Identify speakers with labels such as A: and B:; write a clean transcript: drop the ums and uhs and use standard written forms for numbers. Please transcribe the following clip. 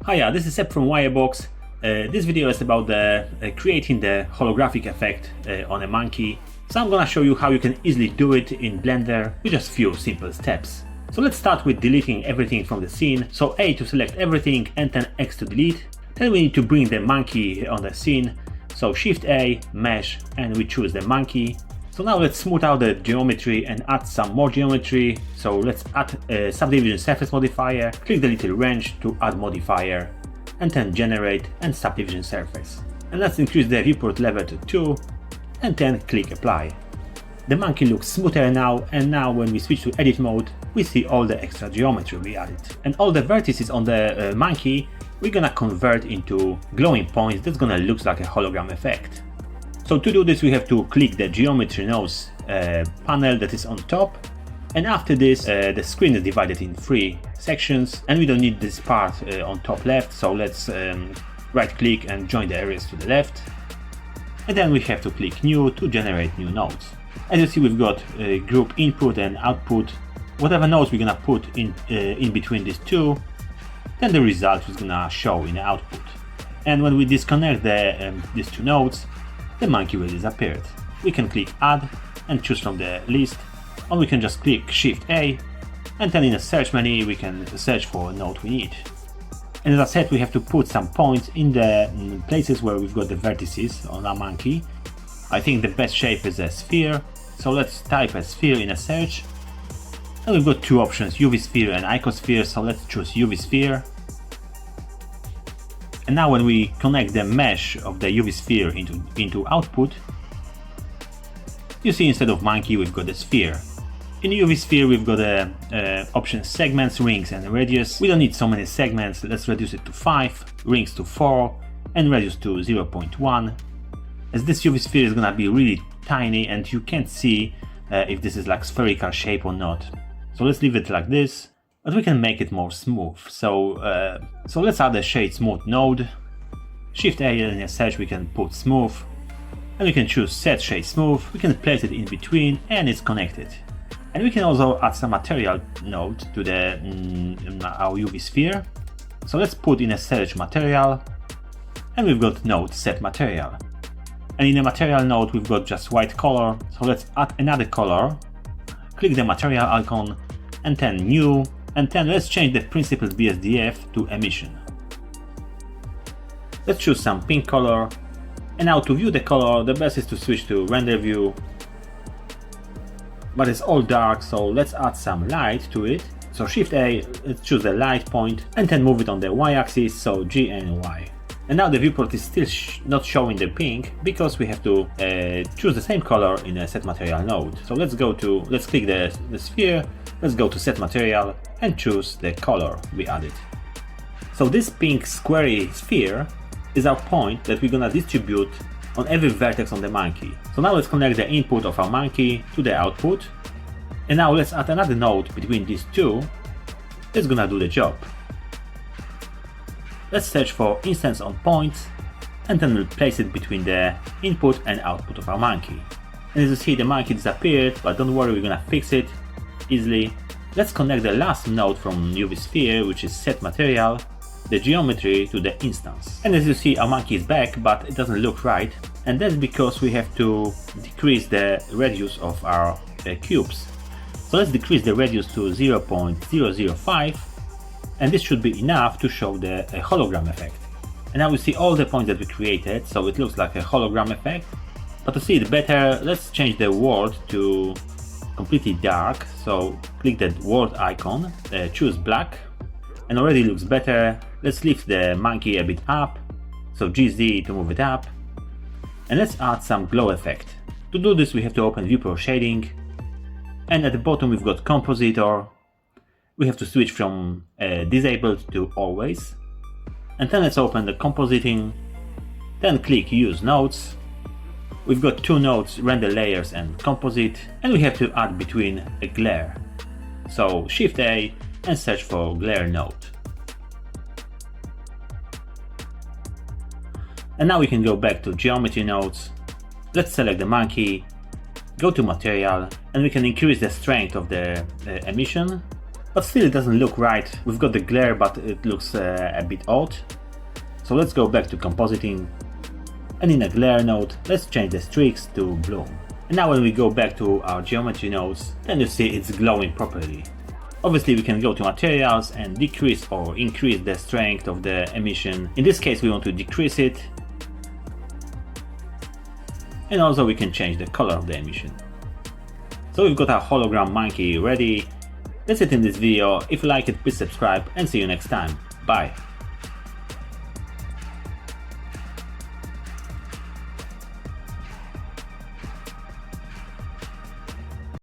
A: Hiya, this is Seb from Wirebox. This video is about creating the holographic effect on a monkey. So I'm gonna show you how you can easily do it in Blender with just few simple steps. So let's start with deleting everything from the scene. So A to select everything and then X to delete. Then we need to bring the monkey on the scene. So Shift A, Mesh, and we choose the monkey. So now let's smooth out the geometry and add some more geometry. So let's add a subdivision surface modifier, click the little wrench to add modifier, and then generate and subdivision surface. And let's increase the viewport level to 2, and then click apply. The monkey looks smoother now, and now when we switch to edit mode, we see all the extra geometry we added. And all the vertices on the monkey, we're gonna convert into glowing points that's gonna look like a hologram effect. So to do this we have to click the geometry nodes panel that is on top, and after this the screen is divided in 3 sections and we don't need this part on top left, so let's right click and join the areas to the left, and then we have to click new to generate new nodes. As you see, we've got group input and output. Whatever nodes we're gonna put in between these two, then the result is gonna show in the output. And when we disconnect these two nodes, the monkey will disappear. We can click add and choose from the list, or we can just click Shift A, and then in the search menu we can search for a node we need. And as I said, we have to put some points in the places where we've got the vertices on our monkey. I think the best shape is a sphere, so let's type a sphere in a search. And we've got two options, UV sphere and icosphere, so let's choose UV sphere. And now when we connect the mesh of the UV sphere into output, you see instead of monkey we've got a sphere. In UV sphere we've got the options segments, rings and radius. We don't need so many segments, let's reduce it to 5, rings to 4 and radius to 0.1. As this UV sphere is gonna be really tiny and you can't see if this is like spherical shape or not. So let's leave it like this. But we can make it more smooth, so let's add a shade smooth node. Shift A, and in a search we can put smooth, and we can choose set shade smooth. We can place it in between and it's connected. And we can also add some material node to the our UV sphere. So let's put in a search material, and we've got node set material. And in the material node we've got just white color, so let's add another color. Click the material icon and then new. And then let's change the principal BSDF to emission. Let's choose some pink color. And now to view the color, the best is to switch to render view. But it's all dark, so let's add some light to it. So Shift A, let's choose the light point and then move it on the Y-axis, so G and Y. And now the viewport is still not showing the pink because we have to choose the same color in a set material node. So let's click the sphere, let's go to set material and choose the color we added. So this pink squarey sphere is our point that we're gonna distribute on every vertex on the monkey. So now let's connect the input of our monkey to the output. And now let's add another node between these two that's gonna do the job. Let's search for instance on points and then we'll place it between the input and output of our monkey. And as you see, the monkey disappeared, but don't worry, we're gonna fix it easily. Let's connect the last node from UV sphere, which is set material, the geometry to the instance. And as you see, our monkey is back, but it doesn't look right. And that's because we have to decrease the radius of our cubes. So let's decrease the radius to 0.005. And this should be enough to show the hologram effect. And now we see all the points that we created, so it looks like a hologram effect. But to see it better, let's change the world to completely dark. So click that world icon, choose black, and already looks better. Let's lift the monkey a bit up, so GZ to move it up. And let's add some glow effect. To do this we have to open viewport shading, and at the bottom we've got compositor. We have to switch from disabled to always, and then let's open the compositing, then click use nodes. We've got two nodes, render layers and composite, and we have to add between a glare. So Shift A and search for glare node. And now we can go back to geometry nodes. Let's select the monkey, go to material, and we can increase the strength of the emission. but still it doesn't look right. We've got the glare, but it looks a bit odd. So let's go back to compositing, and in the glare node, let's change the streaks to blue. And now when we go back to our geometry nodes, then you see it's glowing properly. Obviously we can go to materials and decrease or increase the strength of the emission. In this case we want to decrease it. And also we can change the color of the emission. So we've got our hologram monkey ready. That's it in this video. If you like it, please subscribe and see you next time. Bye.